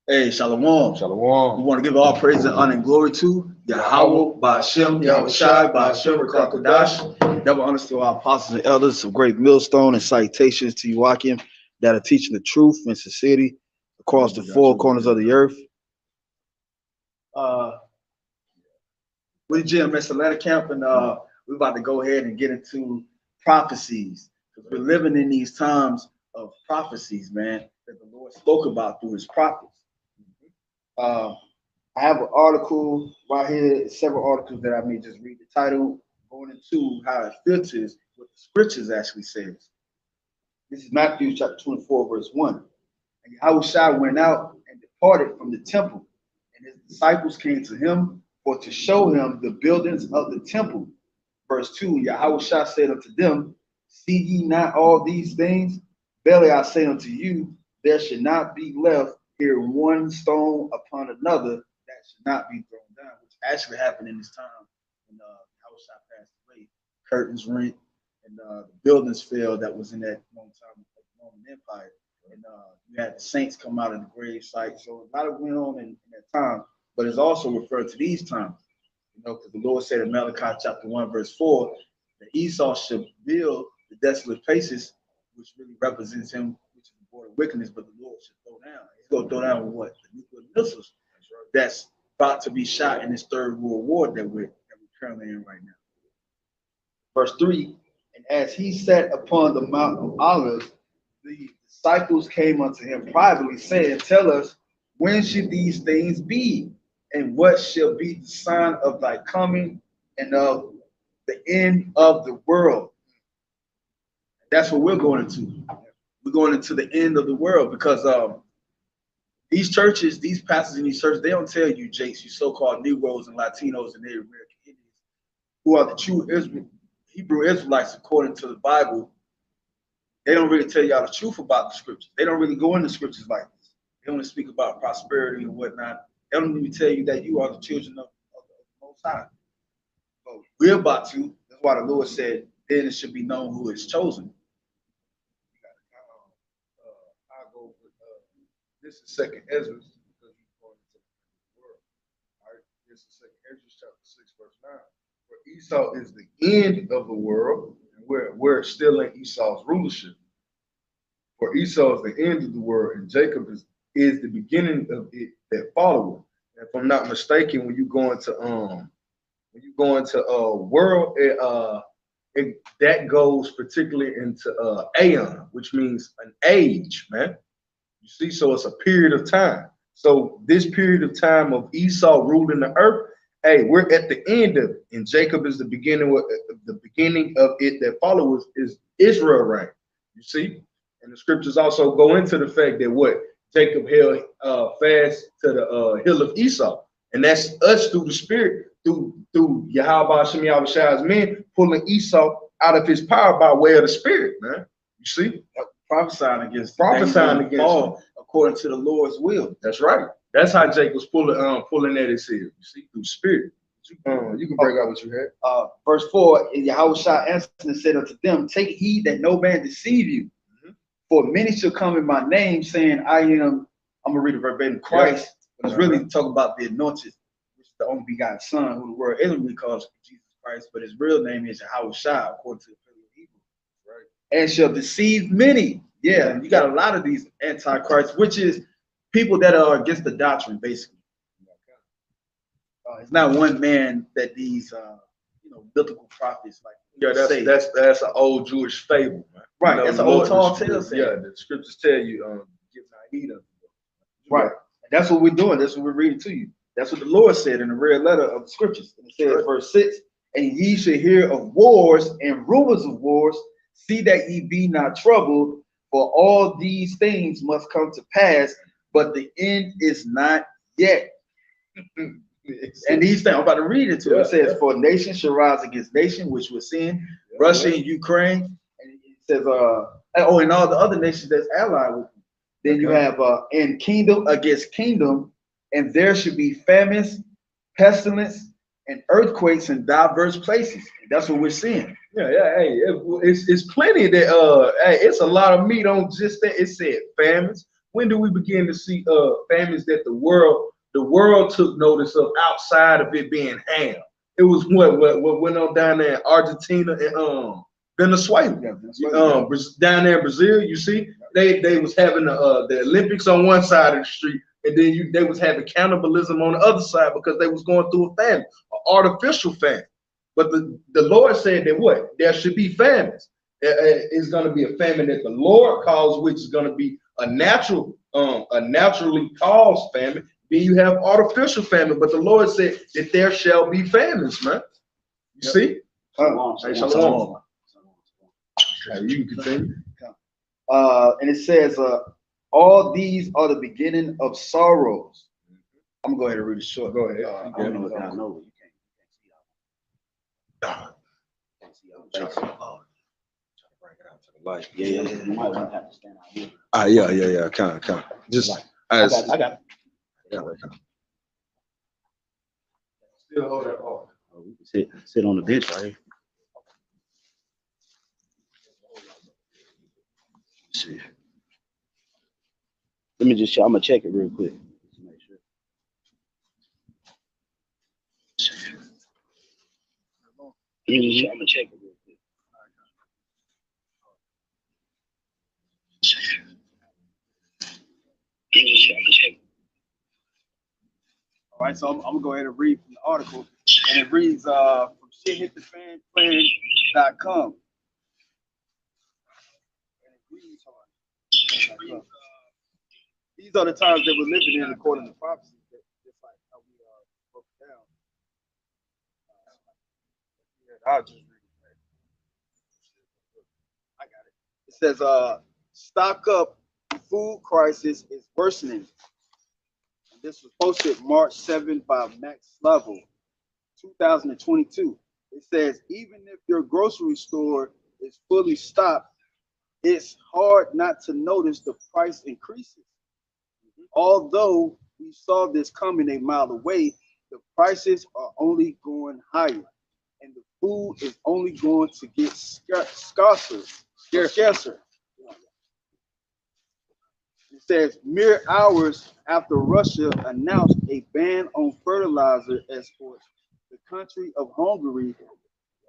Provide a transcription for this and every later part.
Hey, Shalom. Shalom. We want to give all praise and honor and glory to Yahweh, Ba'ashem, Yahweh Shai, Ba'ashem, Rakakadash. Double honors to our apostles and elders of great millstone and salutations to you, Wakim, that are teaching the truth and sincerity across the four corners of the earth. We're GMS Atlanta Camp, and we're about to go ahead and get into prophecies. Because we're living in these times of prophecies, man, that the Lord spoke about through his prophets. Uh, I have an article right here, several articles that I may just read the title, going into how it filters what the scriptures actually says. This is Matthew chapter 24, verse 1. And Yahushua went out and departed from the temple, and his disciples came to him for to show him the buildings of the temple. Verse 2, Yahushua said unto them, see ye not all these things? Verily I say unto you, there should not be left here one stone upon another that should not be thrown down, which actually happened in this time when Yahushua passed away. Curtains rent, and the buildings fell that was in that long time of the Roman Empire. And you had the saints come out of the grave site. So a lot of went on in that time, but it's also referred to these times. You know, because the Lord said in Malachi chapter 1, verse 4, that Esau should build the desolate places, which really represents him, which is the border of wickedness, but the Lord should throw down. He's going to throw down with what? The nuclear missiles that's about to be shot in this third world war that we're currently in right now. Verse 3, and as he sat upon the Mount of Olives, the disciples came unto him privately, saying, tell us, when should these things be? And what shall be the sign of thy coming and of the end of the world? That's what we're going into. We're going into the end of the world because these churches, these pastors in these churches, they don't tell you, Jakes, you so-called Negroes and Latinos and Native American Indians, who are the true Hebrew Israelites according to the Bible. They don't really tell y'all the truth about the scriptures. They don't really go into scriptures like this. They only speak about prosperity and whatnot. They don't even tell you that you are the children of the Most High. So we're about to. That's why the Lord said, then it should be known who is chosen. I'll go with this is second Ezra because he's going into the world. All right, this is second Ezra chapter 6, verse 9. For Esau is the end of the world, and we're still in Esau's rulership. For Esau is the end of the world, and Jacob is the beginning of it that followeth. If I'm not mistaken, when you go into world, that goes particularly into aeon, which means an age, man. You see, so it's a period of time. So this period of time of Esau ruling the earth, hey, we're at the end of it, and Jacob is the beginning of it that follows is Israel reign. You see, and the scriptures also go into the fact that what Jacob held fast to the hill of Esau, and that's us through the spirit, through Yahweh Shem Yahweh Shai's men pulling Esau out of his power by way of the spirit, man. You see, prophesying against all according to the Lord's will. That's right. That's how Jacob's pulling at his heel. You see, through spirit. You can break out what you had. Verse 4, and Yahushua answered and said unto them, take heed that no man deceive you. For many shall come in my name, saying, I'm gonna read it verbatim, Christ, but it's really talking about the anointed, which is the only begotten Son, who the world isn't calls Jesus Christ, but his real name is Yahushua, according to the Hebrew. Right. And shall deceive many. Yeah, you got a lot of these antichrists, which is people that are against the doctrine, basically. It's not one man that these biblical prophets like. Yeah, that's an old Jewish fable, man. Right, that's an old tall tale. Yeah, the scriptures tell you, give not heed of them. Right, and that's what we're doing. That's what we're reading to you. That's what the Lord said in the red letter of the scriptures. And it says, verse 6, and ye shall hear of wars and rumors of wars. See that ye be not troubled, for all these things must come to pass, but the end is not yet. And these things, I'm about to read it to you. It says, for nation shall rise against nation, which we're seeing, Russia and Ukraine. And it says, and all the other nations that's allied with them. Then you have, and kingdom against kingdom, and there should be famines, pestilence, and earthquakes in diverse places. And that's what we're seeing. Yeah, hey, it's plenty that, hey, it's a lot of meat on just that. It said famines, when do we begin to see famines that the world took notice of outside of it being ham? It was what went on down there in Argentina and Venezuela. Yeah, Venezuela. Down there in Brazil, you see, they was having the Olympics on one side of the street, and then they was having cannibalism on the other side because they was going through a famine, an artificial famine. But the Lord said that what? There should be famines. It's going to be a famine that the Lord calls, which is going to be a naturally caused famine. Then you have artificial famine. But the Lord said that there shall be famines, man. You see? Shalom. You can continue. And it says, all these are the beginning of sorrows. I'm going to go ahead and read it short. Go ahead. I don't know what I know. You can't see out. Like, yeah, you might want to have to stand out here. Yeah. Kind of. Just I got it. Still hold that off. Oh, we can sit on the bench right here. Let's see. Let me just. I'm gonna check it real quick. Just make sure. I'm gonna check it real quick. All right, so I'm gonna go ahead and read from the article, and it reads from shithitthefanplan.com. And it reads, these are the times that we're living in according to prophecy, just like how we broke it down. I'll just read it. I got it. It says, stock up, food crisis is worsening. This was posted March 7 by Max Level, 2022. It says, even if your grocery store is fully stocked, it's hard not to notice the price increases. Although we saw this coming a mile away, the prices are only going higher, and the food is only going to get scarcer. It says, mere hours after Russia announced a ban on fertilizer exports, the country of Hungary,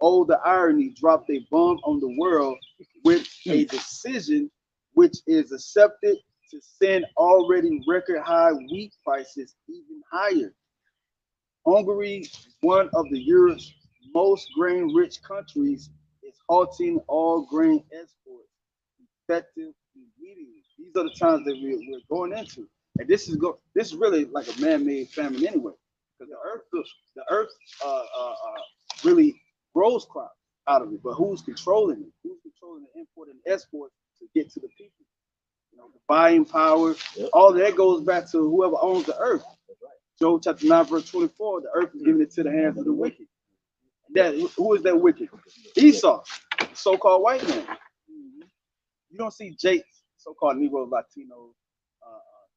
oh, the irony, dropped a bomb on the world with a decision which is accepted to send already record high wheat prices even higher. Hungary, one of the Europe's most grain-rich countries, is halting all grain exports effective immediately. These are the times that we're going into, and this is really like a man-made famine anyway, because the earth really grows crops out of it, but who's controlling it? Who's controlling the import and export to get to the people? You know, the buying power. Yep. All that goes back to whoever owns the earth. Job chapter 9, verse 24, the earth is given into the hands of the wicked. Who is that wicked? Esau, the so-called white man. You don't see Jake, so-called Negro Latino,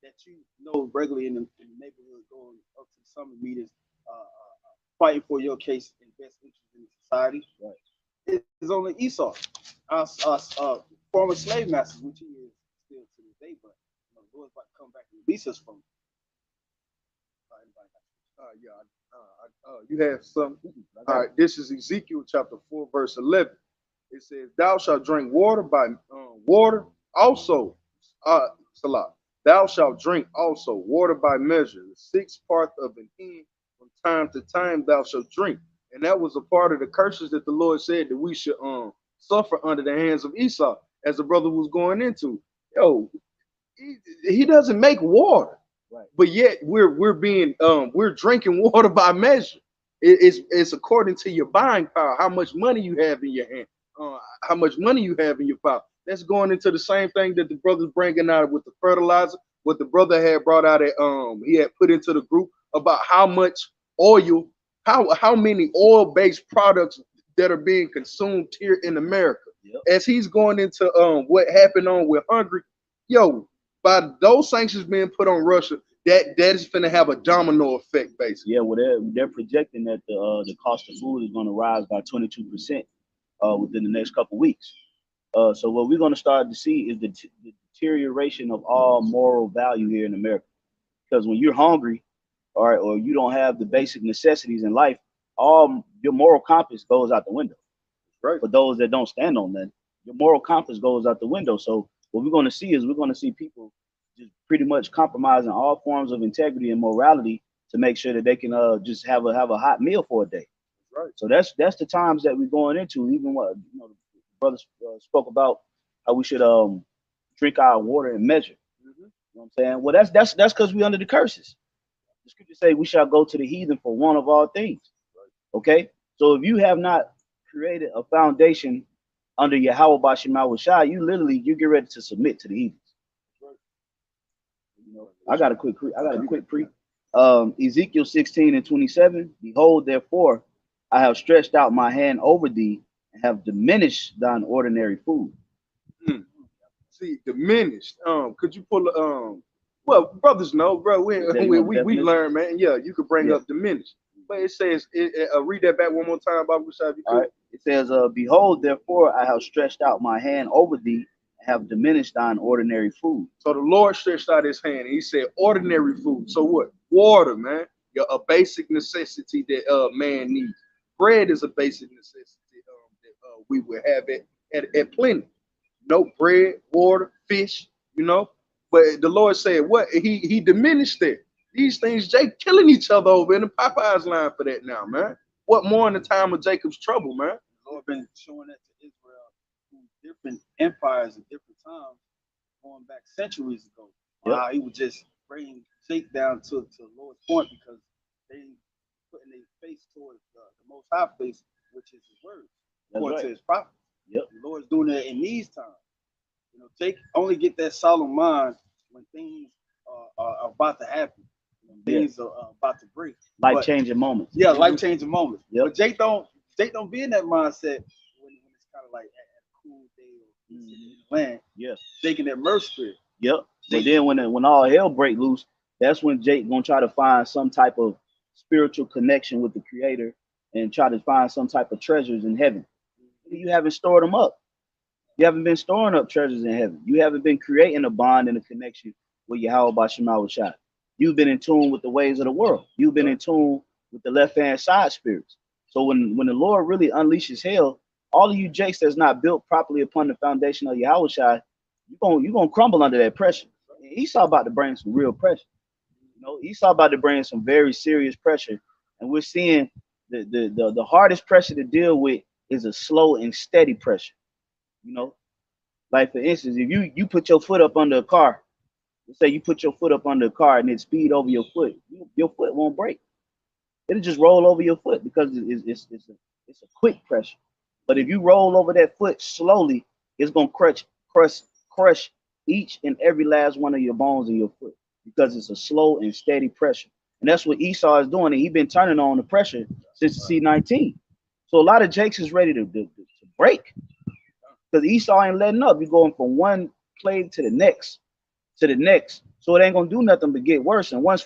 that you know regularly in the neighborhood going up to the summer meetings, fighting for your case in best interest in society. Right. It's only Esau, former slave masters, which he is still to this day, but the Lord's about to come back and release us from. You have some. All right, this is Ezekiel chapter 4, verse 11. It says, "Thou shalt drink water by water also." Salah. Thou shalt drink also water by measure, the sixth part of an hin from time to time thou shalt drink. And that was a part of the curses that the Lord said that we should suffer under the hands of Esau, as the brother was going into. Yo, he doesn't make water. Right. But yet we're drinking water by measure. It's according to your buying power, how much money you have in your hand, how much money you have in your power. That's going into the same thing that the brother's bringing out with the fertilizer. What the brother had brought out he had put into the group about how much oil, how many oil-based products that are being consumed here in America. Yep. As he's going into what happened with Hungary, yo. By those sanctions being put on Russia, that is going to have a domino effect, basically. Yeah, well, they're projecting that the cost of food is going to rise by 22% within the next couple of weeks. So what we're going to start to see is the deterioration of all moral value here in America. Because when you're hungry, or you don't have the basic necessities in life, all your moral compass goes out the window. Right. For those that don't stand on that, your moral compass goes out the window. So what we're going to see is we're going to see people just pretty much compromising all forms of integrity and morality to make sure that they can just have a hot meal for a day. Right. So that's the times that we're going into. Even what the brothers spoke about how we should drink our water in measure. You know what I'm saying? Well, that's because we under the curses. The scriptures say we shall go to the heathen for one of all things. Okay, so if you have not created a foundation under Yahweh Bashim Shai, you get ready to submit to the heathens. You know, I got a quick pre. Ezekiel 16:27. Behold, therefore, I have stretched out my hand over thee and have diminished thine ordinary food. See, diminished. Could you pull well, brothers know, bro. We learn, man. Yeah, you could bring up diminished. But it says, read that back one more time, Bible Shai, if you could. All right. It says, behold, therefore, I have stretched out my hand over thee and have diminished thine ordinary food. So the Lord stretched out his hand and he said, ordinary food. So what? Water, man. A basic necessity that man needs. Bread is a basic necessity that we would have at plenty. No bread, water, fish, you know. But the Lord said, what? He diminished it. These things, Jake killing each other over in the Popeyes line for that now, man. What more in the time of Jacob's trouble, man? The Lord been showing that to Israel through different empires at different times, going back centuries ago. Yep. He would just bring Jake down to the lowest point because they putting their face towards the most high face, which is his word, according to his prophets. Yep. The Lord's doing that in these times. You know, Jake only get that solemn mind when things are about to happen. Things are about to break. Life-changing moments. Yeah, life-changing moments. Yep. But Jake don't be in that mindset when it's kind of like at a cool day or in the land. Yeah. Jake in that mirth spirit. Yep. But then when all hell break loose, that's when Jake gonna try to find some type of spiritual connection with the Creator and try to find some type of treasures in heaven. You haven't stored them up. You haven't been storing up treasures in heaven. You haven't been creating a bond and a connection with Yahweh Bashim Shai. You've been in tune with the ways of the world. You've been in tune with the left-hand side spirits. So when the Lord really unleashes hell, all of you jakes that's not built properly upon the foundation of Yahweh Shai, you're gonna crumble under that pressure. Esau about to bring some real pressure. You know, Esau about to bring some very serious pressure. And we're seeing the hardest pressure to deal with is a slow and steady pressure. You know, like for instance, if you put your foot up under a car, let's say you put your foot up under a car and it speed over your foot, your foot won't break. It'll just roll over your foot because it's a quick pressure. But if you roll over that foot slowly, it's gonna crush each and every last one of your bones in your foot because it's a slow and steady pressure. And that's what Esau is doing. And he's been turning on the pressure since the C19. So a lot of Jakes is ready to break because Esau ain't letting up. You're going from one plague to the next. So it ain't gonna do nothing but get worse. And once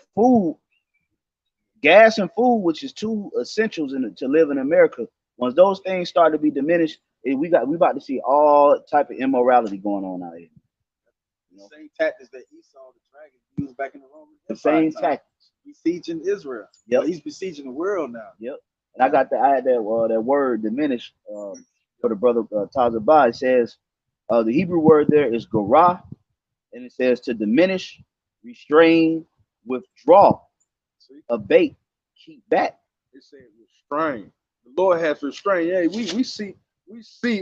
gas and food, which is two essentials to live in America, once those things start to be diminished, we about to see all type of immorality going on out here. You know? The same tactics that Esau the dragon used back in the Roman Empire. The same tactics. Besieging Israel. Yep. He's besieging the world now. Yep. And I had that word diminished for the brother Tazabah. It says the Hebrew word there is garah, and it says to diminish, restrain, withdraw, abate, keep back. It said restrain. The Lord has restrained. Yeah,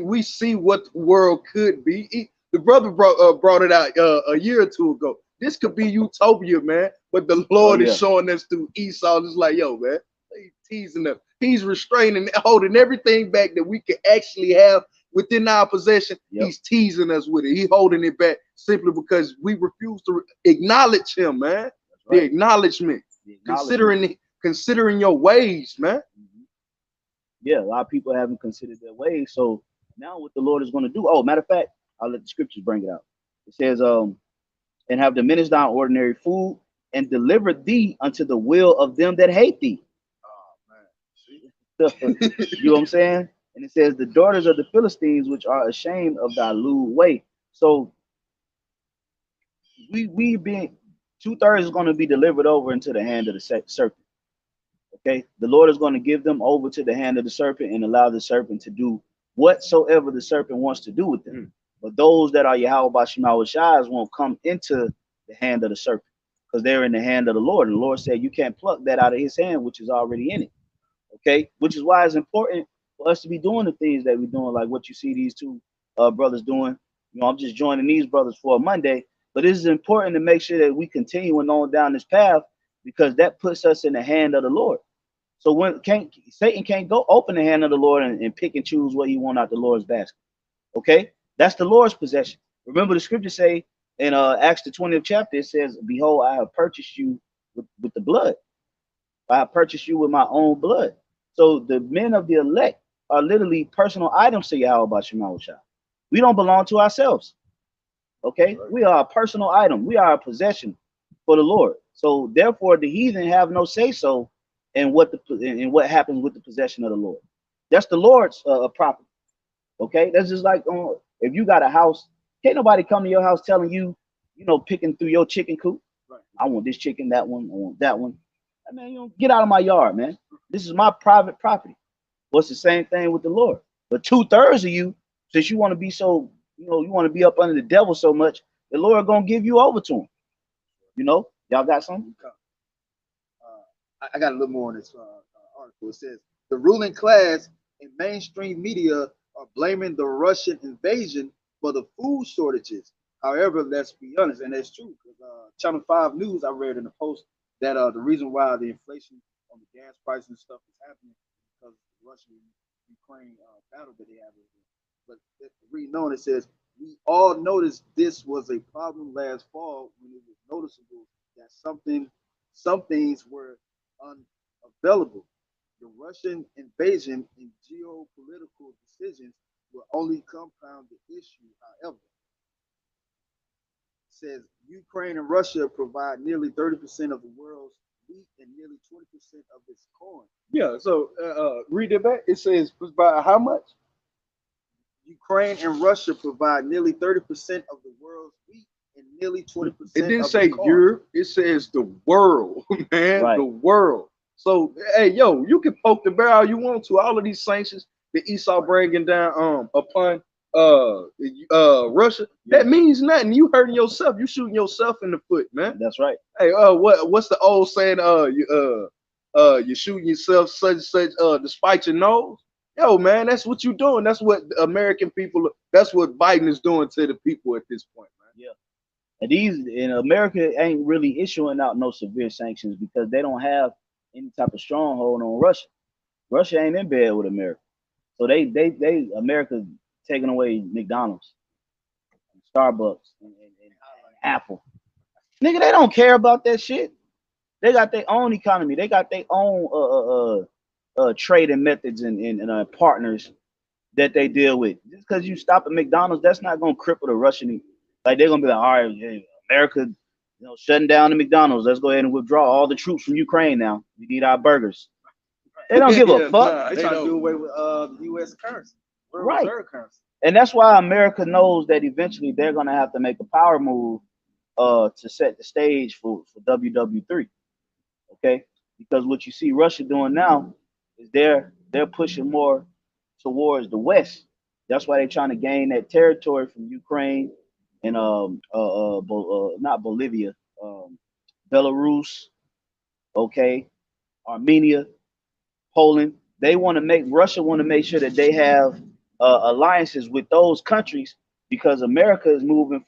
we see what the world could be. The brother brought it out a year or two ago. This could be utopia, man. But the Lord is showing us through Esau. It's like, yo, man, he's teasing us. He's restraining, holding everything back that we can actually have within our possession. Yep. He's teasing us with it. He's holding it back simply because we refuse to acknowledge him, man. Right. The acknowledgement. Considering your ways, man. Mm-hmm. Yeah, a lot of people haven't considered their ways. So now what the Lord is going to do, oh, matter of fact, I'll let the scriptures bring it out. It says, and have diminished thine ordinary food and delivered thee unto the will of them that hate thee. Oh, man. You know what I'm saying? And it says, the daughters of the Philistines, which are ashamed of thy lewd way. So we being 2/3 is going to be delivered over into the hand of the serpent. Okay, the Lord is going to give them over to the hand of the serpent and allow the serpent to do whatsoever the serpent wants to do with them. But those that are Yahweh Bashim Shais won't come into the hand of the serpent because they're in the hand of the Lord. And the Lord said you can't pluck that out of his hand, which is already in it. Okay, which is why it's important for us to be doing the things that we're doing, like what you see these two brothers doing. You know, I'm just joining these brothers for a Monday, but it is important to make sure that we continue on down this path because that puts us in the hand of the Lord. So when Satan can't go open the hand of the Lord and pick and choose what he want out the Lord's basket. Okay, that's the Lord's possession. Remember the scripture say in Acts the 20th chapter, it says, "Behold, I have purchased you with the blood. I have purchased you with my own blood." So the men of the elect are literally personal items to Yahweh by Shema. We don't belong to ourselves. Okay, we are a personal item. We are a possession for the Lord. So therefore, the heathen have no say so in what happens with the possession of the Lord. That's the Lord's property. Okay, that's just like if you got a house, can't nobody come to your house telling you, you know, picking through your chicken coop. Right. I want this chicken, that one, I want that one. I mean, you know, get out of my yard, man. This is my private property. What's the same thing with the Lord? But 2/3 of you, since you want to be so, you know, you want to be up under the devil so much, the Lord gonna give you over to him. You know, y'all got something? I got a little more on this article. It says the ruling class and mainstream media are blaming the Russian invasion for the food shortages. However, let's be honest, and that's true. Because Channel 5 News, I read in the post that the reason why the inflation on the gas prices and stuff is happening because of the Russian-Ukraine battle that they have. But reading on, it says, we all noticed this was a problem last fall when it was noticeable that some things were unavailable. The Russian invasion and geopolitical decisions will only compound the issue. However, it says Ukraine and Russia provide nearly 30% of the world's wheat and nearly 20% of its corn. Yeah, so read it back. It says by how much? Ukraine and Russia provide nearly 30% of the world's wheat and nearly 20%. It didn't say Europe. It says the world, man. Right. The world. So, hey, yo, you can poke the bear all you want to. All of these sanctions that Esau bringing down upon Russia, that means nothing. You hurting yourself. You shooting yourself in the foot, man. That's right. Hey, what's the old saying? You shooting yourself such despite your nose. Yo, man, that's what you're doing. That's what American people. That's what Biden is doing to the people at this point, man. Yeah, and America ain't really issuing out no severe sanctions because they don't have any type of stronghold on Russia. Russia ain't in bed with America, so America taking away McDonald's, and Starbucks, and Apple. Nigga, they don't care about that shit. They got their own economy. They got their own trading methods and partners that they deal with. Just because you stop at McDonald's, that's not gonna cripple the Russian. Like they're gonna be like, all right, yeah, America, you know, shutting down the McDonald's. Let's go ahead and withdraw all the troops from Ukraine now. We need our burgers. They don't give a fuck. They trying to do away with the U.S. currency, right? Reserve currency. And that's why America knows that eventually they're gonna have to make a power move to set the stage for WW3. Okay, because what you see Russia doing now is they're pushing more towards the west. That's why they're trying to gain that territory from Ukraine and not Bolivia, Belarus, okay, Armenia, Poland. Russia want to make sure that they have alliances with those countries because America is moving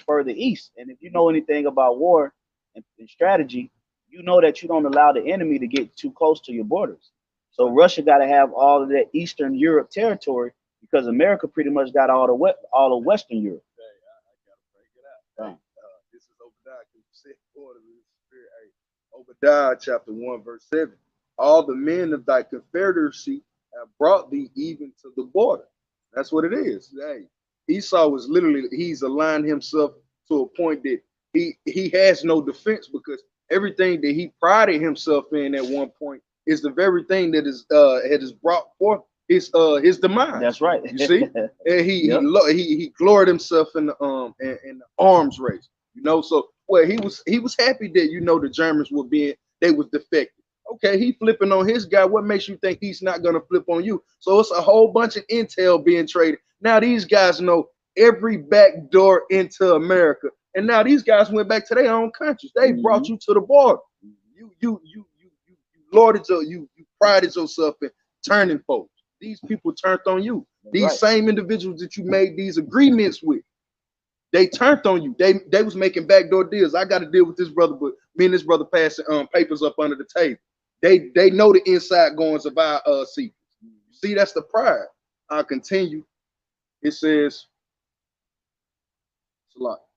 further east. And if you know anything about war and strategy, you know that you don't allow the enemy to get too close to your borders. So Russia got to have all of that Eastern Europe territory because America pretty much got all of Western Europe. Hey, I gotta break it out. Hey, this is Obadiah. You said order in the spirit. Hey, Obadiah chapter 1 verse 7. All the men of thy confederacy have brought thee even to the border. That's what it is. Hey, Esau was he's aligned himself to a point that he has no defense because everything that he prided himself in at one point is the very thing that has brought forth his demise. That's right. You see, and he gloried himself in the arms race. You know, so well he was happy that the Germans they was defected. Okay, he flipping on his guy. What makes you think he's not gonna flip on you? So it's a whole bunch of intel being traded. Now these guys know every back door into America, and now these guys went back to their own countries. They brought you to the border. You lorded you prided yourself in turning folks. These people turned on you. These same individuals that you made these agreements with, they turned on you. They was making backdoor deals. I got to deal with this brother, but me and this brother passing papers up under the table. They know the inside goings of our secrets. See, that's the pride. I'll continue. It says,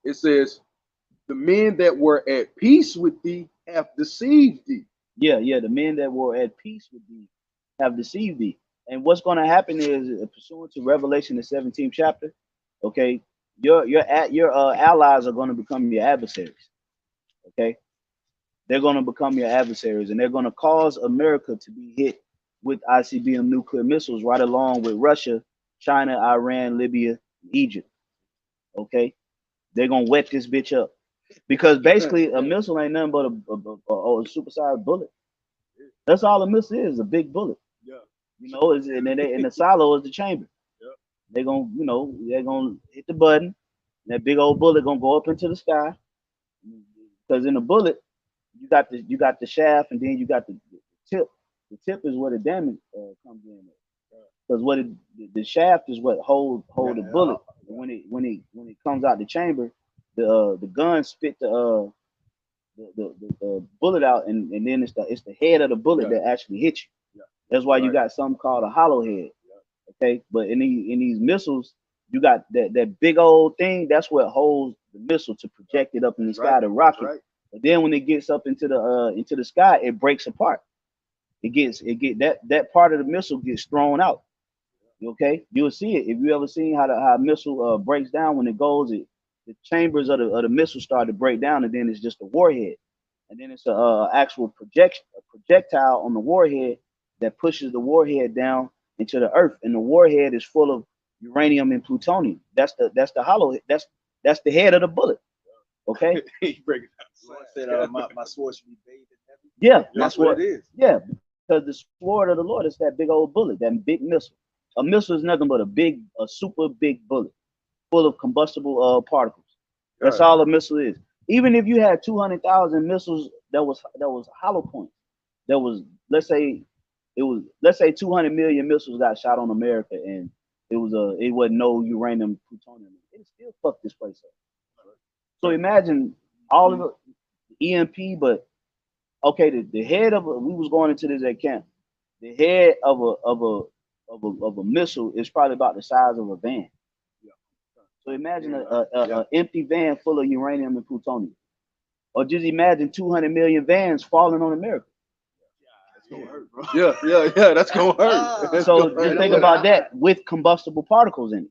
it says, the men that were at peace with thee have deceived thee. Yeah, the men that were at peace with thee have deceived thee. And what's going to happen is, pursuant to Revelation, the 17th chapter, okay, your allies are going to become your adversaries. Okay, they're going to become your adversaries, and they're going to cause America to be hit with ICBM nuclear missiles, right along with Russia, China, Iran, Libya, Egypt. Okay, they're gonna wet this bitch up, because basically a missile ain't nothing but a supersized bullet. That's all a missile is, a big bullet. Yeah. You know, and then in the silo is the chamber. Yeah. They're gonna hit the button. That big old bullet gonna go up into the sky, because in the bullet you got the shaft, and then you got the tip. The tip is where the damage comes in, because the shaft is what hold the bullet. When it comes out the chamber, the gun spit the bullet out, and then it's the head of the bullet that actually hits you. That's why you got something called a hollow head. Okay, but in these missiles, you got that big old thing. That's what holds the missile to project it up in the sky to rocket. But then when it gets up into the sky, it breaks apart. That part of the missile gets thrown out. Okay, you'll see it if you ever seen how a missile breaks down. When it goes, the chambers of the missile start to break down, and then it's just a warhead, and then it's a actual projectile on the warhead that pushes the warhead down into the earth, and the warhead is full of uranium and plutonium. That's the hollow. That's the head of the bullet. Okay. He break it down. So I said, my sword should be bathed in heaven. Yeah, That's what it is. Yeah, because the sword of the Lord is that big old bullet, that big missile. A missile is nothing but a super big bullet full of combustible particles. That's all a missile is. Even if you had 200,000 missiles that was hollow points, let's say 200 million missiles got shot on America, and it wasn't no uranium plutonium. It still fucked this place up. So imagine all of the EMP, but okay, the head of we was going into this at camp. The head of a missile is probably about the size of a van. So imagine an empty van full of uranium and plutonium, or just imagine 200 million vans falling on America. That's gonna hurt, bro. Yeah, that's gonna hurt. So just think about that with combustible particles in it.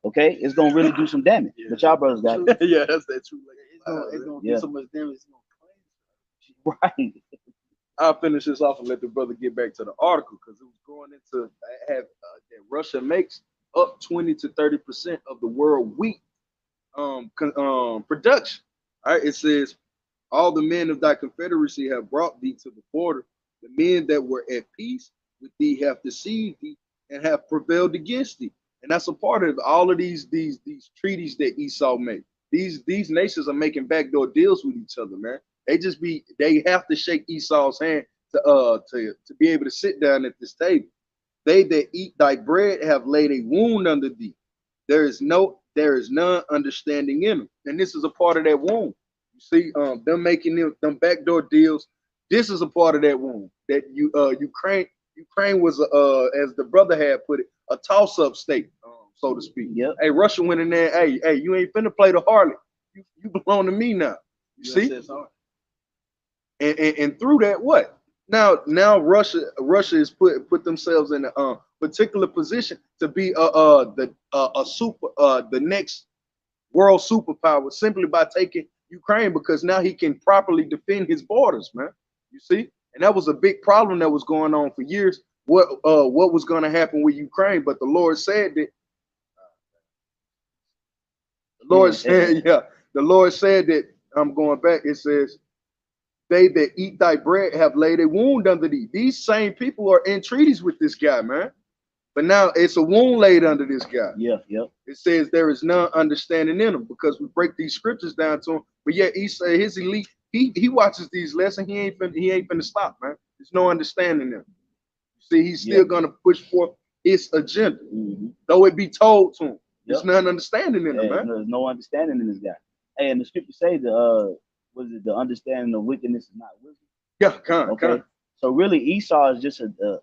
Okay, it's gonna really do some damage. But y'all brothers got it. Yeah, that's that true. It's gonna do so much damage. It's gonna Right. I'll finish this off and let the brother get back to the article, because it was going into that Russia makes up 20 to 30% of the world wheat production. All right, it says, all the men of thy confederacy have brought thee to the border. The men that were at peace with thee have deceived thee and have prevailed against thee. And that's a part of all of these treaties that Esau made. These nations are making backdoor deals with each other, man. They have to shake Esau's hand to be able to sit down at this table. They that eat thy bread have laid a wound under thee. There is none understanding in them. And this is a part of that wound. You see, them making them backdoor deals. This is a part of that wound. That Ukraine was, as the brother had put it, a toss-up state, so to speak. Yep. Hey, Russia went in there. Hey, you ain't finna play the harlot. You belong to me now. You see? And through that, what? Now Russia is put themselves in a particular position to be the next world superpower, simply by taking Ukraine, because now he can properly defend his borders, man. You see? And that was a big problem that was going on for years. What was going to happen with Ukraine? But the Lord said that. The Lord said, the Lord said that, I'm going back, it says, they that eat thy bread have laid a wound under thee. These same people are in treaties with this guy, man. But now it's a wound laid under this guy. Yeah, yep. It says there is none understanding in him because we break these scriptures down to him. But yet he say his elite, he watches these lessons. He ain't finna stop, man. There's no understanding him. See, he's still gonna push forth his agenda, though it be told to him. There's none understanding in him, man. There's no understanding in this guy. Hey, and the scripture say was it the understanding of wickedness is not wisdom? Yeah, okay. So really, Esau is just a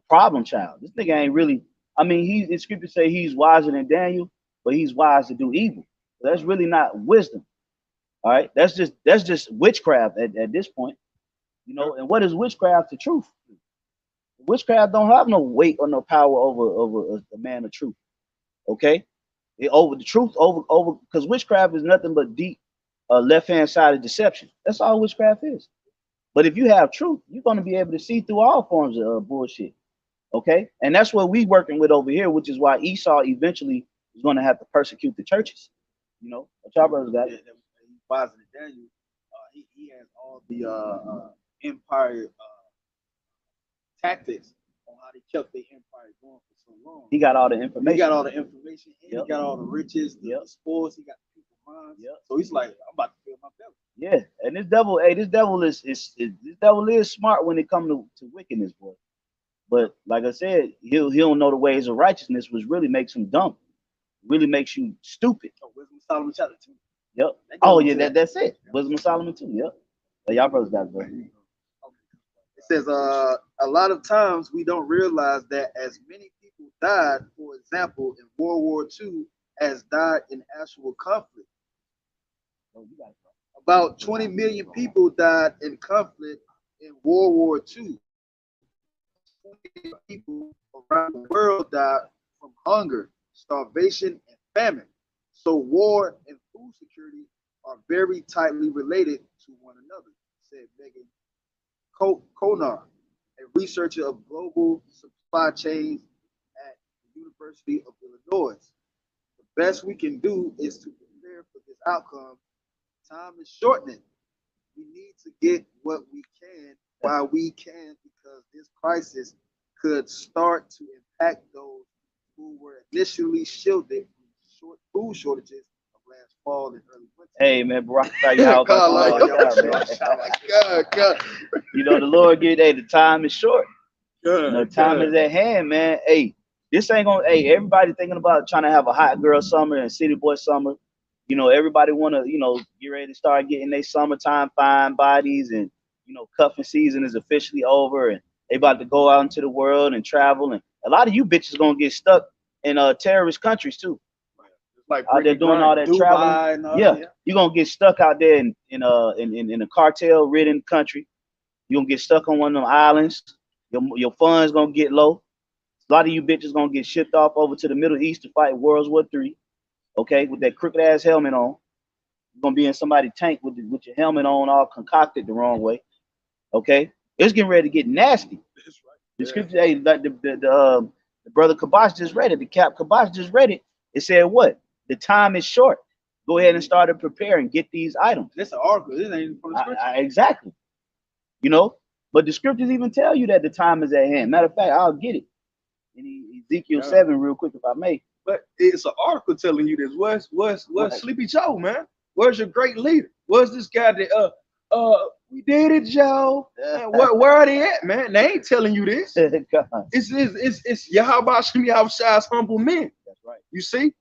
problem child. This nigga ain't really. I mean, the scripture say he's wiser than Daniel, but he's wise to do evil. So that's really not wisdom. All right, that's just witchcraft at this point, you know. And what is witchcraft? The truth. Witchcraft don't have no weight or no power over a man of truth. Okay, over the truth over because witchcraft is nothing but deep left hand side of deception. That's all witchcraft is. But if you have truth, you're going to be able to see through all forms of bullshit. Okay, and that's what we working with over here, which is why Esau eventually is going to have to persecute the churches. You know, what y'all brothers got? Wiser than Daniel, he has all the empire tactics on how they kept their empire going for so long. He got all the information. He got all the information, and he got all the riches, the sports. He got the people's minds. So he's like, I'm about to fill my belly. Yeah, and this devil, hey, this devil is smart when it comes to wickedness, boy. But like I said, he'll don't know the ways of righteousness, which really makes him dumb. Really makes you stupid. Oh, Wisdom of Solomon chapter 2. Yep. Oh yeah, that's it. Wisdom of Solomon 2. Yep. But y'all brothers got it, bro. It says, a lot of times we don't realize that as many people died, for example, in World War II, as died in actual conflict. About 20 million people died in conflict in World War II. 20 people around the world died from hunger, starvation, and famine. So war and food security are very tightly related to one another, said Megan Konar, a researcher of global supply chains at the University of Illinois. The best we can do is to prepare for this outcome. Time is shortening. We need to get what we can while we can, because this crisis could start to impact those who were initially shielded from food shortages of last fall and early winter. Hey man, Barack, y'all God. You know the Lord give. Hey, the time is short. The time is at hand, man. Hey, this ain't gonna. Hey, everybody thinking about trying to have a hot girl summer and city boy summer. You know, everybody want to, get ready to start getting their summertime fine bodies, and cuffing season is officially over, and they about to go out into the world and travel, and a lot of you bitches gonna get stuck in terrorist countries too. Like out there doing all that traveling. You're gonna get stuck out there in a cartel ridden country. You're gonna get stuck on one of them islands. Your funds gonna get low. A lot of you bitches gonna get shipped off over to the Middle East to fight World War III. Okay, with that crooked ass helmet on. You're gonna be in somebody's tank with your helmet on, all concocted the wrong way. Okay, it's getting ready to get nasty. That's right. The scripture, hey, like the brother Kabash just read it. The Cap Kabash just read it. It said what? The time is short. Go ahead and start to prepare and get these items. This an article. This ain't from the scripture. Exactly. But the scriptures even tell you that the time is at hand. Matter of fact, I'll get it in Ezekiel 7 real quick if I may. But it's an article telling you this. Where's Sleepy Joe, man? Where's your great leader? Where's this guy that we did it, Joe? Where are they at, man? They ain't telling you this. It's Yahweh Shem Yahweh's humble men. That's right. You see?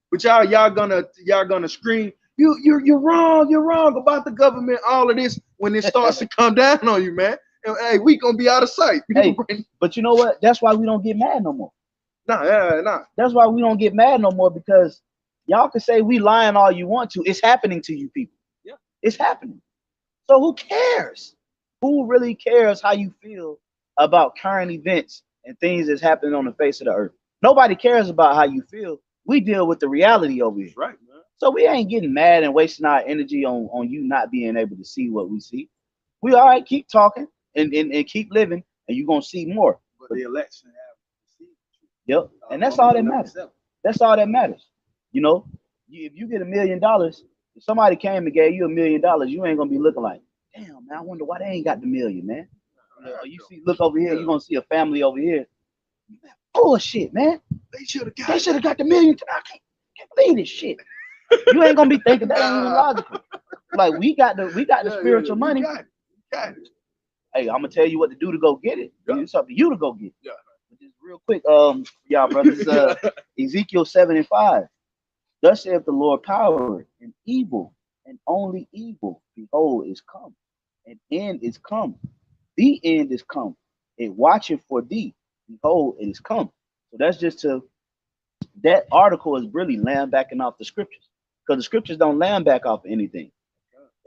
But y'all gonna scream, you're wrong about the government, all of this when it starts to come down on you, man. And, hey, we gonna be out of sight. Hey, but you know what? That's why we don't get mad no more. Nah. That's why we don't get mad no more, because y'all can say we lying all you want to. It's happening to you people. Yeah. It's happening. So who cares? Who really cares how you feel about current events and things that's happening on the face of the earth? Nobody cares about how you feel. We deal with the reality over here. Right, man. So we ain't getting mad and wasting our energy on you not being able to see what we see. We all right, keep talking and keep living, and you're gonna see more. But the election Yep. And that's all that matters. That's all that matters. If you get $1 million, If somebody came and gave you $1 million, you ain't gonna be looking like, damn man, I wonder why they ain't got the million, man. You see, look over here, you're gonna see a family over here. Bullshit, man. They should have got the million. I can't believe this shit. You ain't gonna be thinking that ain't even logical. Like we got the spiritual money. Got it. Hey, I'm gonna tell you what to do to go get it. Yeah. It's up to you to go get it. Yeah. But just real quick, y'all brothers, Ezekiel 7:5. Thus saith the Lord power and evil, and only evil, behold, is come. An end is come. The end is come. It watching for thee. Behold, it is come. So that's just that article is really land backing off the scriptures. Because the scriptures don't land back off anything.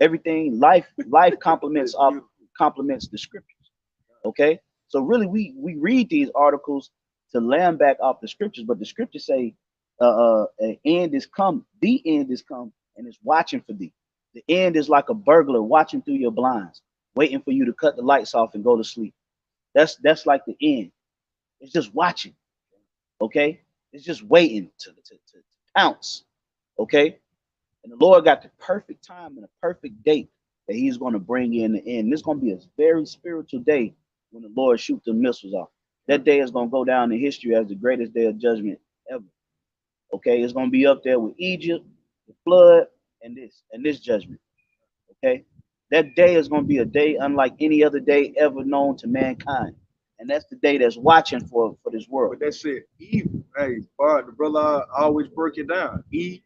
Everything, life complements the scriptures. Okay? So really we read these articles to land back off the scriptures, but the scriptures say an end is come, the end is come, and it's watching for thee. The end is like a burglar watching through your blinds, waiting for you to cut the lights off and go to sleep. That's like the end. It's just watching. Okay? It's just waiting to pounce. Okay? And the Lord got the perfect time and a perfect date that he's going to bring in the end. And it's going to be a very spiritual day when the Lord shoots the missiles off. That day is going to go down in history as the greatest day of judgment ever. Okay, it's going to be up there with Egypt, the flood, and this judgment. Okay, that day is going to be a day unlike any other day ever known to mankind. And that's the day that's watching for this world. But that's it. Evil. Hey, Bart, the brother always break it down. Eve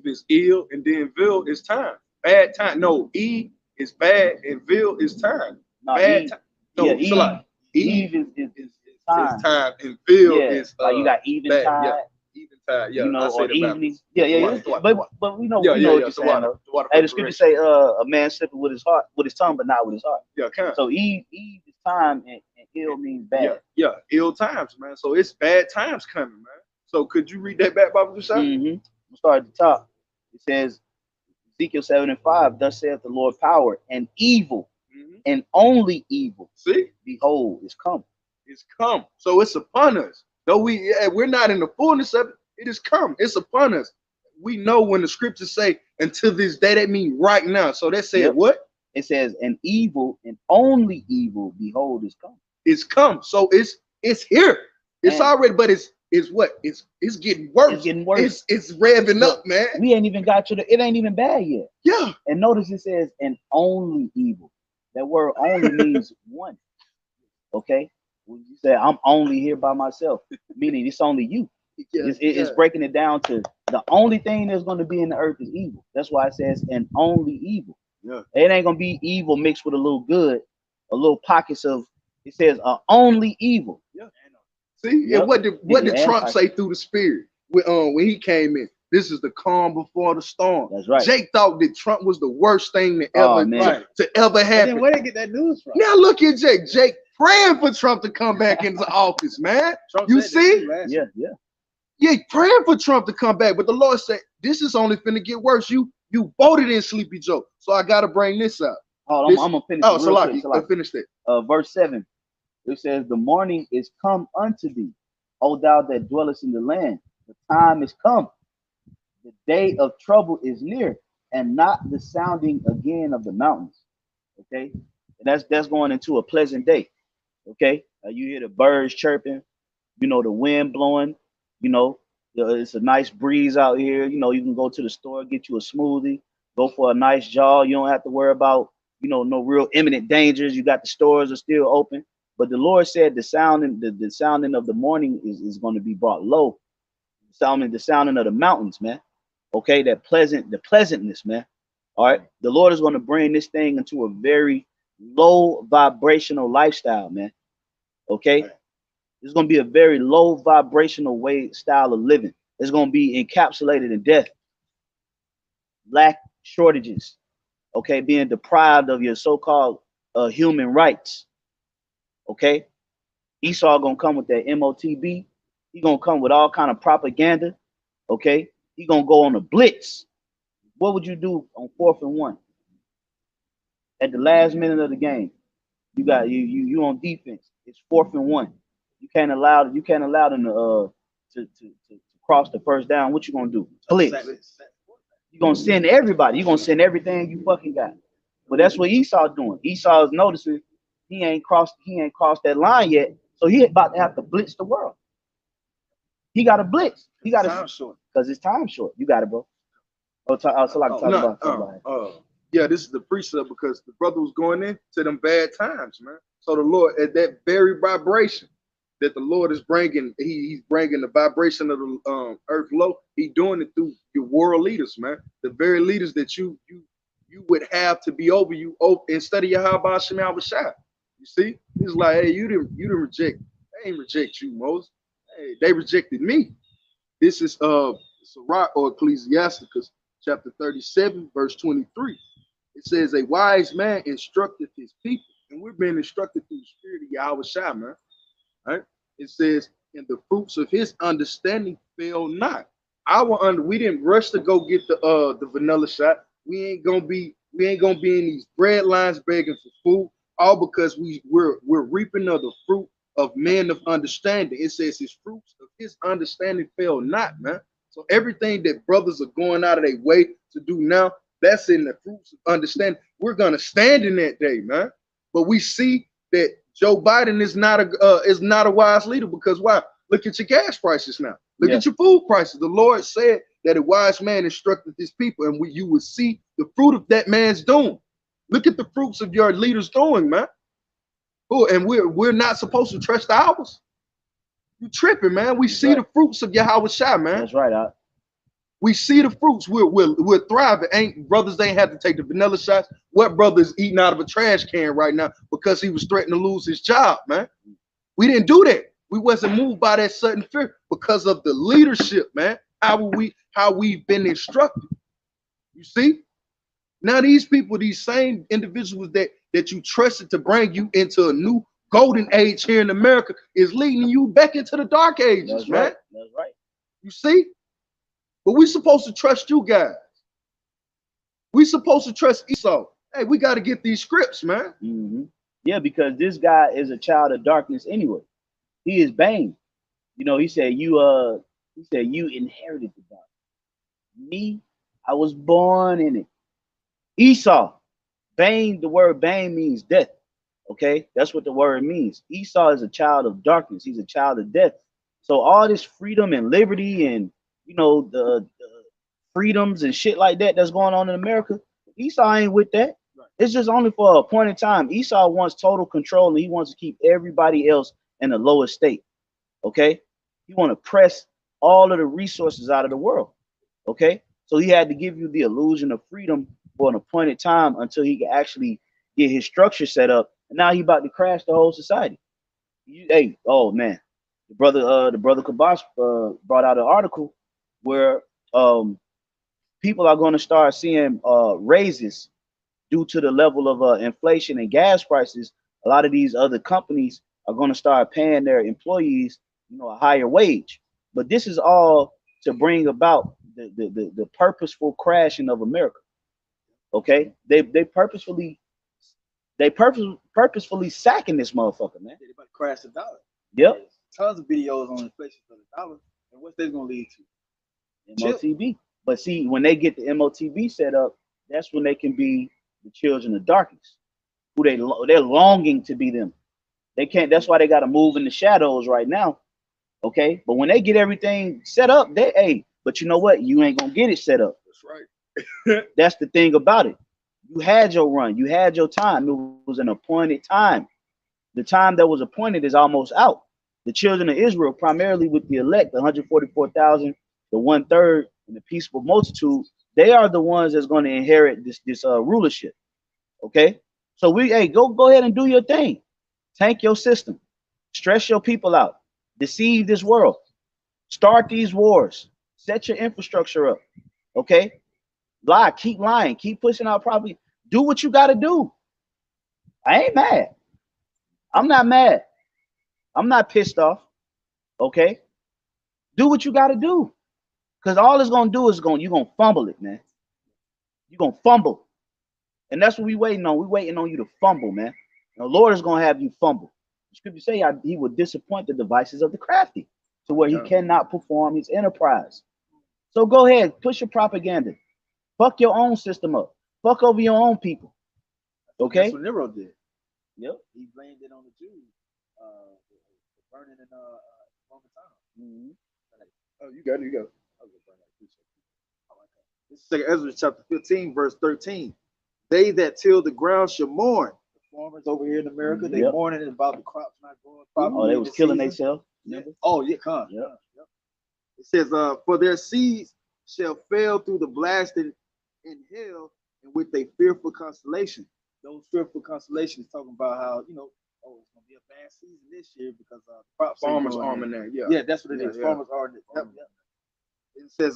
is ill, and then vil is time. Bad time. No, Eve is bad, and vil is time. No, Bad time. No, yeah, Eve is time. and vil Yeah, is like you got eventide. Yeah, eventide. Yeah, You know, I say or the evening. Baptist. Yeah. But we know what you're saying. Though. Hey, the scripture say, a man slipping with his heart, with his tongue, but not with his heart. Yeah, kind. So Eve is time, and ill means bad. Yeah, ill times, man. So it's bad times coming, man. So could you read that back, Bible yourself? Mm-hmm. We'll start at the top. It says, Ezekiel 7:5, thus saith the Lord power, and evil, and only evil. See? Behold, is come. It's come. So it's upon us. Though we're not in the fullness of it, it is come. It's upon us. We know when the scriptures say until this day, that means right now. So that said what? It says, and evil, and only evil, behold, is come. It's come. So it's here. It's already, but it's what? It's getting worse. It's getting worse. It's revving up, man. We ain't even got to it ain't even bad yet. Yeah. And notice it says, and only evil. That word only means one. Okay? When you say, I'm only here by myself, meaning it's only you. It's breaking it down to the only thing that's going to be in the earth is evil. That's why it says, and only evil. Yeah. It ain't going to be evil mixed with a little good, a little pockets of, it says, only evil. Yeah. See, and what did Trump say through the spirit when he came in? This is the calm before the storm. That's right. Jake thought that Trump was the worst thing to ever happen. Then where they get that news from? Now look at Jake. Jake praying for Trump to come back into office, man. Trump you see? Yeah, praying for Trump to come back, but the Lord said, "This is only finna get worse. You voted in Sleepy Joe, so I gotta bring this up." I'm gonna finish. Oh, so finish that. Verse 7. It says, "The morning is come unto thee, O thou that dwellest in the land. The time is come. The day of trouble is near, and not the sounding again of the mountains." Okay, and that's going into a pleasant day. Okay, you hear the birds chirping, you know, the wind blowing, you know, it's a nice breeze out here. You know, you can go to the store, get you a smoothie, go for a nice jog. You don't have to worry about, you know, no real imminent dangers. You got the stores are still open. But the Lord said the sounding of the morning is going to be brought low. The sounding of the mountains, man. Okay, the pleasantness, man. All right. The Lord is going to bring this thing into a very low vibrational lifestyle, man. Okay. It's going to be a very low vibrational style of living. It's going to be encapsulated in death, lack, shortages, okay, being deprived of your so-called human rights. Okay, Esau gonna come with that MOTB. He gonna come with all kind of propaganda. Okay, he gonna go on a blitz. What would you do on 4th and 1 at the last minute of the game? You got you on defense. It's 4th and 1. You can't allow them to cross the first down. What you gonna do? Blitz. You're gonna send everybody. You're gonna send everything you fucking got. But that's what Esau doing. Esau is noticing he ain't crossed that line yet. So he about to have to blitz the world. He got to blitz. He got to Time short. because it's time short. You got it, bro. So I can talk about something. Yeah, this is the precept because the brother was going into them bad times, man. So the Lord, at that very vibration that the Lord is bringing, he's bringing the vibration of the earth low. He's doing it through your world leaders, man. The very leaders that you would have to be over you instead of Yahweh Shem Shah. You see, it's like, hey, you didn't reject. They ain't reject you, Moses. Hey, they rejected me. This is Sirach or Ecclesiasticus chapter 37, verse 23. It says, a wise man instructed his people, and we're being instructed through the spirit of Yahweh Shai, man. Right? It says, and the fruits of his understanding fail not. We didn't rush to go get the vanilla shot. We ain't gonna be in these bread lines begging for food, all because we're reaping of the fruit of men of understanding. It says his fruits of his understanding fail not, man. So everything that brothers are going out of their way to do now, that's in the fruits of understanding. We're gonna stand in that day, man. But we see that Joe Biden is not a wise leader because why? Look at your gas prices now. Look at your food prices. The Lord said that a wise man instructed his people, and you would see the fruit of that man's doing. Look at the fruits of your leaders doing, man. Oh, and we're not supposed to trust ours. You tripping, man. We see the fruits of Yahweh Shai, man. That's right, We see the fruits. We're thriving. Brothers ain't have to take the vanilla shots. What brother is eating out of a trash can right now because he was threatening to lose his job, man? We didn't do that. We wasn't moved by that sudden fear because of the leadership, man. How we've been instructed. You see? Now these people, these same individuals that you trusted to bring you into a new golden age here in America is leading you back into the dark ages, That's man. Right. That's right. You see? But we're supposed to trust you guys. We're supposed to trust Esau. Hey, we got to get these scripts, man. Mm-hmm. Yeah, because this guy is a child of darkness anyway. He is Bane. You know, he said you inherited the dark. Me, I was born in it. Esau, Bane, the word Bane means death. Okay, that's what the word means. Esau is a child of darkness. He's a child of death. So all this freedom and liberty and the freedoms and shit like that that's going on in America, Esau ain't with that. Right. It's just only for a point in time. Esau wants total control and he wants to keep everybody else in the lowest state. Okay, he want to press all of the resources out of the world. Okay, so he had to give you the illusion of freedom for an appointed time until he can actually get his structure set up. And now he about to crash the whole society. Hey, oh man, the brother Kabash brought out an article where people are going to start seeing raises due to the level of inflation and gas prices. A lot of these other companies are going to start paying their employees, a higher wage. But this is all to bring about the purposeful crashing of America. Okay, they purposefully sacking this motherfucker, man. They about to crash the dollar. Yep. There's tons of videos on inflation for the dollar, and what's this gonna lead to? MOTB. But see, when they get the MOTB set up, that's when they can be the children of darkness, who they're longing to be them. They can't. That's why they got to move in the shadows right now. Okay, but when they get everything set up, but you know what? You ain't gonna get it set up. That's right. That's the thing about it. You had your run. You had your time. It was an appointed time. The time that was appointed is almost out. The children of Israel, primarily with the elect, the 144,000, the 1/3, and the peaceable multitude, they are the ones that's going to inherit this rulership. Okay, so go ahead and do your thing. Tank your system. Stress your people out. Deceive this world. Start these wars. Set your infrastructure up. Okay, lie. Keep lying. Keep pushing out prophecy. Do what you got to do. I ain't mad. I'm not mad. I'm not pissed off. Okay, do what you got to do. Because all it's going to do is you're going to fumble it, man. You're going to fumble. And that's what we waiting on. We waiting on you to fumble, man. And the Lord is going to have you fumble. The scripture say he will disappoint the devices of the crafty to where he cannot perform his enterprise. So go ahead, push your propaganda. Fuck your own system up. Fuck over your own people. Okay. That's what Nero did. Yep. He blamed it on the Jews, burning in Roman time. Mm-hmm. Oh, you got it. You got it. This is 2 Ezra chapter 15, verse 13. They that till the ground shall mourn. The farmers over here in America, they Yep. mourning about the crops not growing Oh, properly. they was killing season. themselves. Yeah. Oh, yeah, come. Yep. Yep. It says, for their seeds shall fail through the blast in hell, and with a fearful constellation. Those fearful constellations talking about how, oh, it's gonna be a bad season this year because crops ain't Farmers growing. arming that. Yeah. Yeah, that's what it is. Yeah. Farmers are. Yep. It says,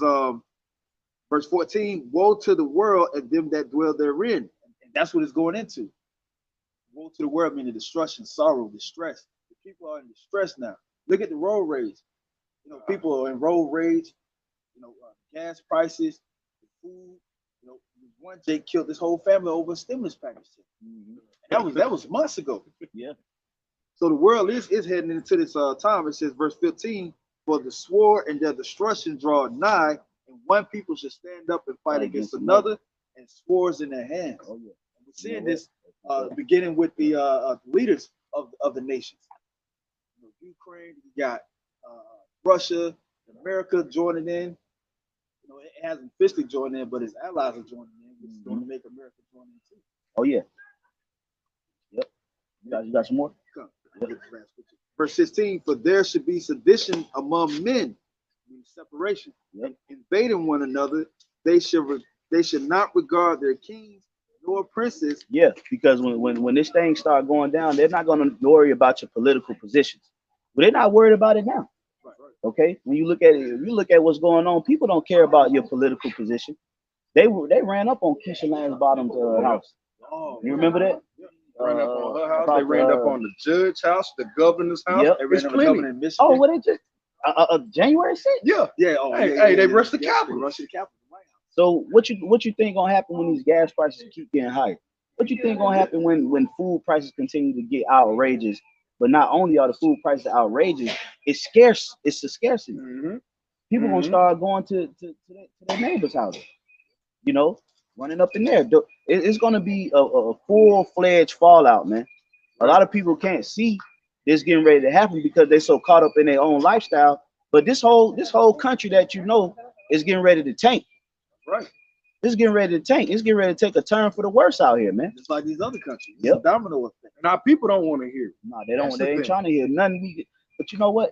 verse 14, woe to the world and them that dwell therein. And that's what it's going into. Woe to the world, meaning destruction, sorrow, distress. The people are in distress now. Look at the road rage. People are in road rage. Gas prices, food. One Jake killed his whole family over a stimulus package. Mm-hmm. That was months ago. Yeah. So the world is heading into this time. It says, verse 15, for the sword and their destruction draw nigh, and one people should stand up and fight against another, and swords in their hands. Oh yeah. And we're seeing this beginning with the leaders of the nations. Ukraine, you got Russia, America joining in. It hasn't officially joined in, but its allies are joining in, which is going to make America join in too. Oh yeah. Yep. You got some more? Come. Verse 16, for there should be sedition among men, meaning separation, Yep. invading one another. They should not regard their kings nor princes. Yeah, because when this thing start going down, they're not going to worry about your political positions. But they're not worried about it now. Okay, when you look at it, if you look at what's going on, people don't care about your political position. They ran up on Keisha Lance's bottom's house. Oh, You remember that? Ran up on her house. about They ran up the, on the judge's house, the governor's house. Yep. they It's ran on the plenty. governor in Michigan. Oh, what they just January 6th? Yeah. Yeah. Oh, Hey, yeah, they rushed the Capitol. They rushed the Capitol. Right. So what you think gonna happen when these gas prices keep getting higher? What you think gonna happen when food prices continue to get outrageous? But not only are the food prices outrageous, it's scarce. It's a scarcity. Mm-hmm. People gonna start going to their neighbors' houses. Running up in there. It's gonna be a full-fledged fallout, man. A lot of people can't see this getting ready to happen because they're so caught up in their own lifestyle. But this whole country that is getting ready to tank. Right. It's getting ready to tank. It's getting ready to take a turn for the worse out here, man. Just like these other countries. Yep. It's a domino effect. And our people don't want to hear it. No, they don't. That's They the ain't thing. trying to hear nothing. But you know what?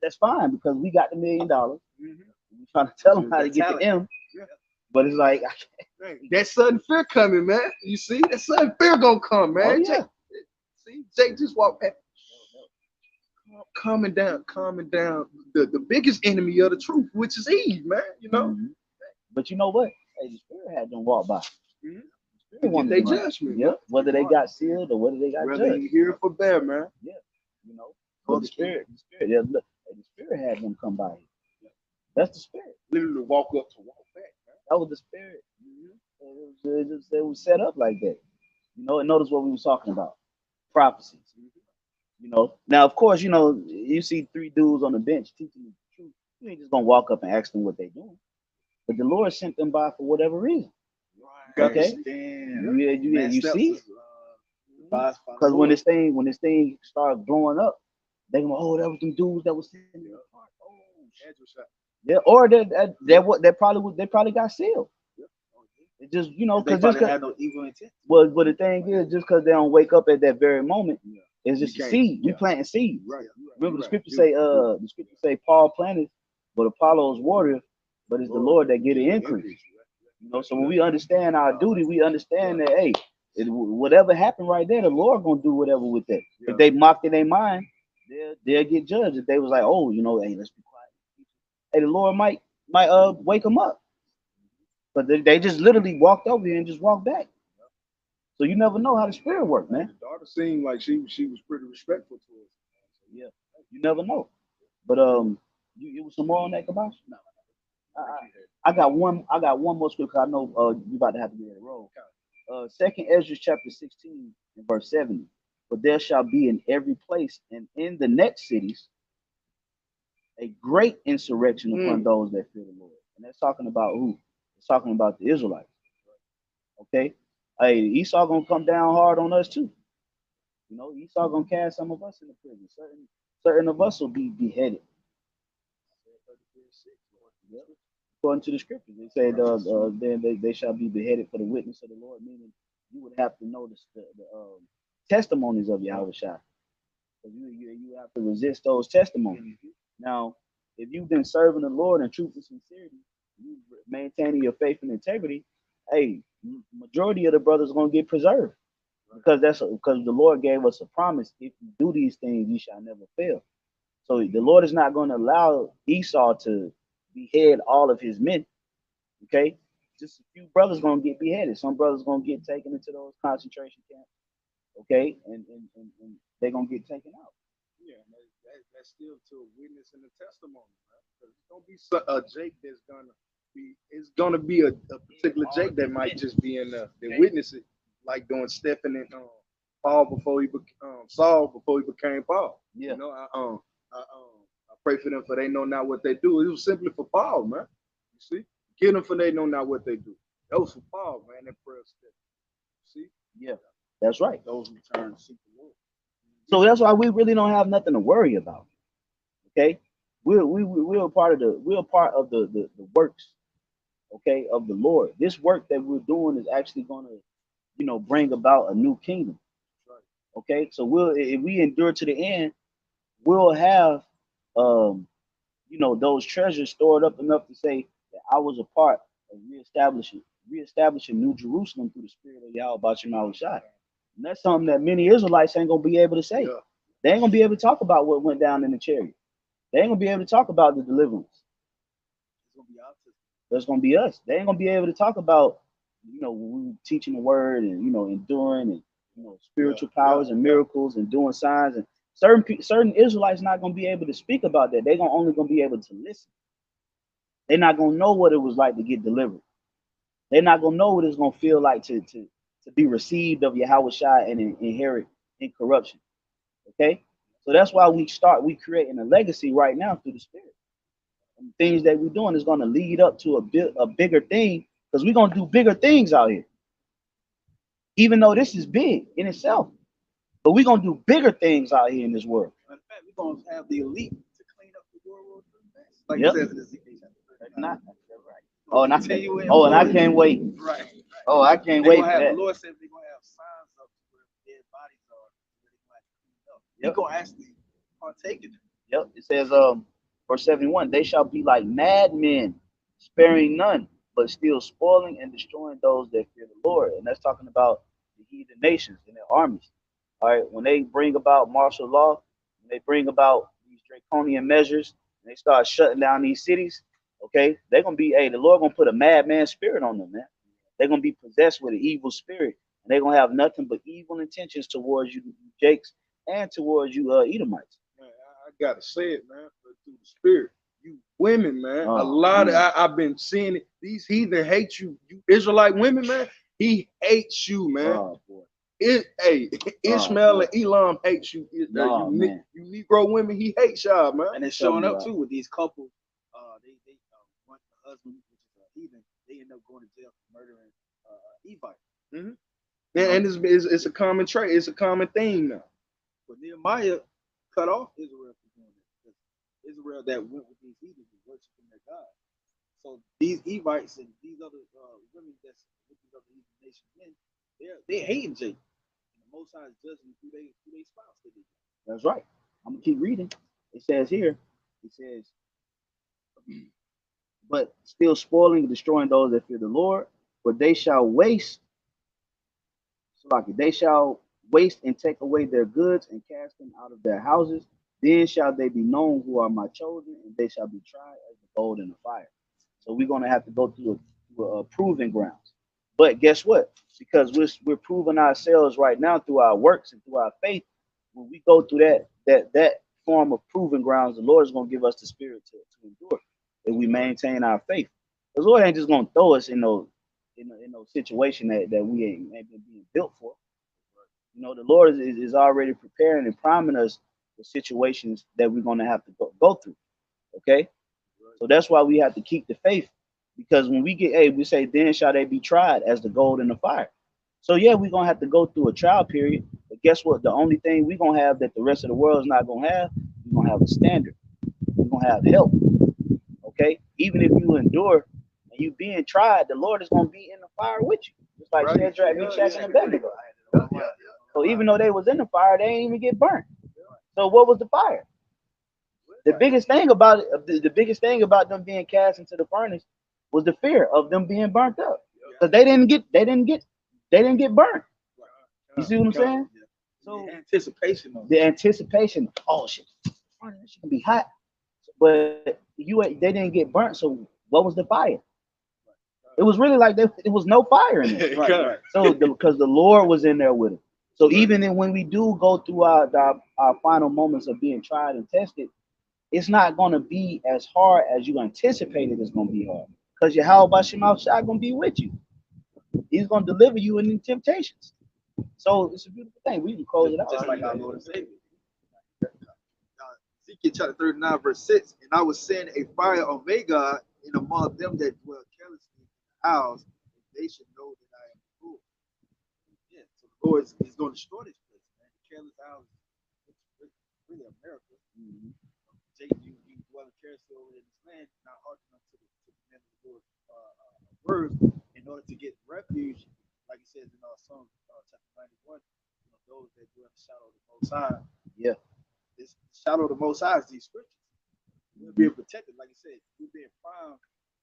That's fine because we got the $1 million. Mm-hmm. We trying to tell them how to get Talent. the M. Yeah. But it's like, Hey, that sudden fear coming, man. You see, that sudden fear gonna come, man. oh yeah. Jake just walked back. Calming down. The biggest enemy of the truth, which is Eve, man. Mhm. But you know what? Hey, the spirit had them walk by. Mhm. The spirit wanted They them to- judgment. Yep. Whether they got sealed or whether they got Whether judged. you hear it for bear, man. But the spirit, yeah, look, the spirit had them come by. That's the spirit. Literally walk up to walk back, man. That was the spirit. It was set up like that. And notice what we was talking about. Prophecies. Now of course, you see 3 dudes on the bench teaching the truth. You ain't just gonna walk up and ask them what they doing. But the Lord sent them by for whatever reason. Right. Okay. Damn. You see? Because Because when this thing started blowing up, they go, oh, that was them dudes that was sitting in the park. Oh, yeah, or they probably got sealed. It just they because probably had no evil intent. but the thing is, just because they don't wake up at that very moment, it's just You a can't. seed. We Yeah. planting seeds. Right. Remember the Right. scripture say, Paul planted, but Apollos watered, but it's the Lord that get the increase. So when we understand our duty, we understand that hey, whatever happened right there, the Lord gonna do whatever with that. Yeah. If they mocked in their mind, they'll get judged. If they was like, oh, hey, let's be quiet. Hey, the Lord might wake them up. But they just literally walked over here and just walked back. So you never know how the spirit works, man. The daughter seemed like she was pretty respectful to us. Yeah, you never know. But you was some more on that, Kabash? No. I got one more scripture. I know you about to have to get in a roll. 2 Ezra chapter 16 and verse 70. But there shall be in every place and in the next cities a great insurrection upon those that fear the Lord. And that's talking about who? The It's talking about the Israelites. Okay. Hey, Esau gonna come down hard on us too. You know, Esau gonna cast some of us into prison. Certain of us will be beheaded. Yeah. According to the scriptures, they said, then they shall be beheaded for the witness of the Lord, meaning you would have to notice the testimonies of Yahweh Shai. You have to resist those testimonies. Now, if you've been serving the Lord in truth and sincerity, you maintaining your faith and integrity, hey, majority of the brothers are gonna get preserved because because the Lord gave us a promise. If you do these things, you shall never fail. So the Lord is not going to allow Esau to behead all of his men. Okay, just a few brothers gonna get beheaded. Some brothers gonna get taken into those concentration camps. Okay, and they're gonna get taken out. Yeah, that's still to a witness and a testimony, man. 'Cause it's gonna be a Jake that's gonna be. It's gonna be a particular Jake that might just be in the witness it, like doing Stephen and Paul before he Saul before he became Paul. Yeah. You know, I pray for them for they know not what they do. It was simply for Paul, man. You see, get them for they know not what they do. That was for Paul, man. That prayer step. See, Yeah, that's right. Those who turn to seek the Lord. So that's why we really don't have nothing to worry about. Okay, we're a part of the works. Okay, of the Lord. This work that we're doing is actually going to, bring about a new kingdom. Okay, so if we endure to the end, we'll have those treasures stored up enough to say that I was a part of reestablishing New Jerusalem through the Spirit of Yahweh Bashim Shai. And that's something that many Israelites ain't gonna be able to say. yeah. They ain't gonna be able to talk about what went down in the chariot. They ain't gonna be able to talk about the deliverance. It's gonna be our system. That's gonna be us. They ain't gonna be able to talk about, when we teaching the word and enduring and spiritual powers and miracles and doing signs, and certain Israelites not gonna be able to speak about that. They're only gonna be able to listen. They're not gonna know what it was like to get delivered. They're not gonna know what it's gonna feel like to be received of Yahweh Shai and inherit incorruption. Okay, so that's why we creating a legacy right now through the Spirit. And things that we're doing is gonna lead up to a bigger thing, because we're gonna do bigger things out here. Even though this is big in itself, but we're gonna do bigger things out here in this world. In fact, we're gonna have the elite to clean up the World War III mess, like Yep. it says in Ezekiel chapter 39. Not right. And I can't wait. Right. Oh, I can't They wait gonna for have, that. the Lord said they're gonna have signs up where dead bodies are, where they might clean up. Yep. We're gonna actually partake in it. Yep. It says, verse 71, they shall be like madmen, sparing none, but still spoiling and destroying those that fear the Lord. And that's talking about the heathen nations and their armies. All right. When they bring about martial law, when they bring about these draconian measures, and they start shutting down these cities, okay, they're gonna be, the Lord gonna put a madman spirit on them, man. They're gonna be possessed with an evil spirit, and they're gonna have nothing but evil intentions towards you, Jakes, and towards you, Edomites. Man, I gotta say it, man. But through the Spirit, you women, man. Oh, a lot man. I've been seeing it. These heathen hate you. You Israelite women, man. He hates you, man. Oh boy. Ishmael and Elam hates you. Oh, man. You Negro women, he hates y'all, man. And it's showing up Something too with these couples. They want the husband, which is a heathen, they end up going to jail for murdering Evite. And it's a common trait. It's a common theme now. But Nehemiah cut off Israel from doing that. Israel that went with these heathens and worshiping their God. So these Evites and these other women that's with these other heathen nation men, they hating Jacob. And the Most High is judging who they spouse they did. That's right. I'm gonna keep reading. It says here, but still spoiling and destroying those that fear the Lord, for they shall waste, they shall waste and take away their goods and cast them out of their houses. Then shall they be known who are my chosen, and they shall be tried as the gold in the fire. So we're gonna have to go through a proving grounds. But guess what? Because we're proving ourselves right now through our works and through our faith. When we go through that form of proving grounds, the Lord is gonna give us the spirit to endure if we maintain our faith. The Lord ain't just gonna throw us in those situation that we ain't been being built for. The Lord is already preparing and priming us the situations that we're gonna have to go through. Okay, so that's why we have to keep the faith Because when we get, hey, we say, then shall they be tried as the gold in the fire. So yeah, we're gonna have to go through a trial period. But guess what? The only thing we're gonna have that the rest of the world is not gonna have, we're gonna have a standard. We're gonna have help. Okay? Even if you endure and you being tried, the Lord is gonna be in the fire with you. Just like Shadrach, Meshach, and Abednego. So even though they was in the fire, they didn't even get burnt. So what was the fire? The biggest thing about it, the biggest thing about them being cast into the furnace was the fear of them being burnt up. Because they didn't get burnt. You see what I'm saying? So the the anticipation, oh shit, furnace should be hot. But they didn't get burnt, so what was the fire? It was really like it was no fire in it. Right. So because the Lord was in there with them. So even when we do go through our final moments of being tried and tested, it's not going to be as hard as you anticipated it's going to be hard. Because Yahweh Shema Shai going to be with you. He's going to deliver you in the temptations. So it's a beautiful thing. We can close it out. Just like our Lord and Savior. Ezekiel chapter 39, verse 6. And I will send a fire of Magog in among them that dwell carelessly in the house, and they should know that I am the Lord. Yeah, so the Lord is going to destroy this place, man. The careless house is really America. Mhm. Jacob, you dwell carelessly over in this land, not hearkening unto the men of the Lord's words, in order to get refuge, like it says in Psalm chapter 91, those that dwell in the shadow of the Most High. Yeah. This shadow of the Most High is these scriptures. We're being protected, like I said, we're being primed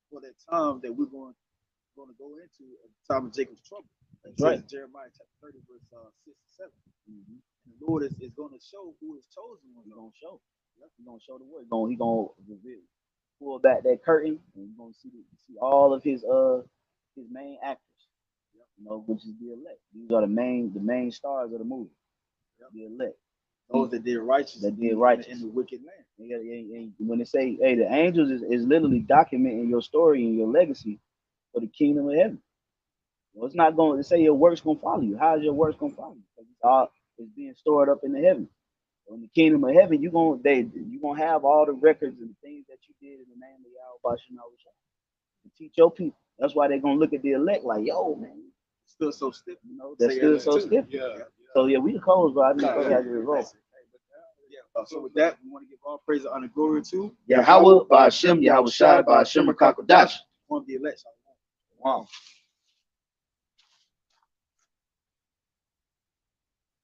for that time that we're going to go into at the time of Jacob's trouble. Like it says in Jeremiah chapter 30, verse 6 and 7. Mm-hmm. And the Lord is going to show who his chosen ones He's are. going to show. He's going to show the word. He's going to reveal, pull back that curtain, and you're going to see all of his main actors, which is the elect. These are the main stars of the movie. The elect. Those that did righteous in the wicked land. And when they say, hey, the angels is literally documenting your story and your legacy for the kingdom of heaven. It's not going to say your works going to follow you. How is your works going to follow you? Because it's being stored up in the heaven. So in the kingdom of heaven, you're going to have all the records and things that you did in the name of Yahweh to teach your people. That's why they're going to look at the elect like, yo, man, still so stiff. They're still so stiff. Yeah. So yeah, we can close, but I think we got to roll. So with that, we want to give all praise and honor and glory to Yahweh, Ba'ashem, Yahweh Shai, Ba'ashem, Rakakadash. one of the elect. Wow.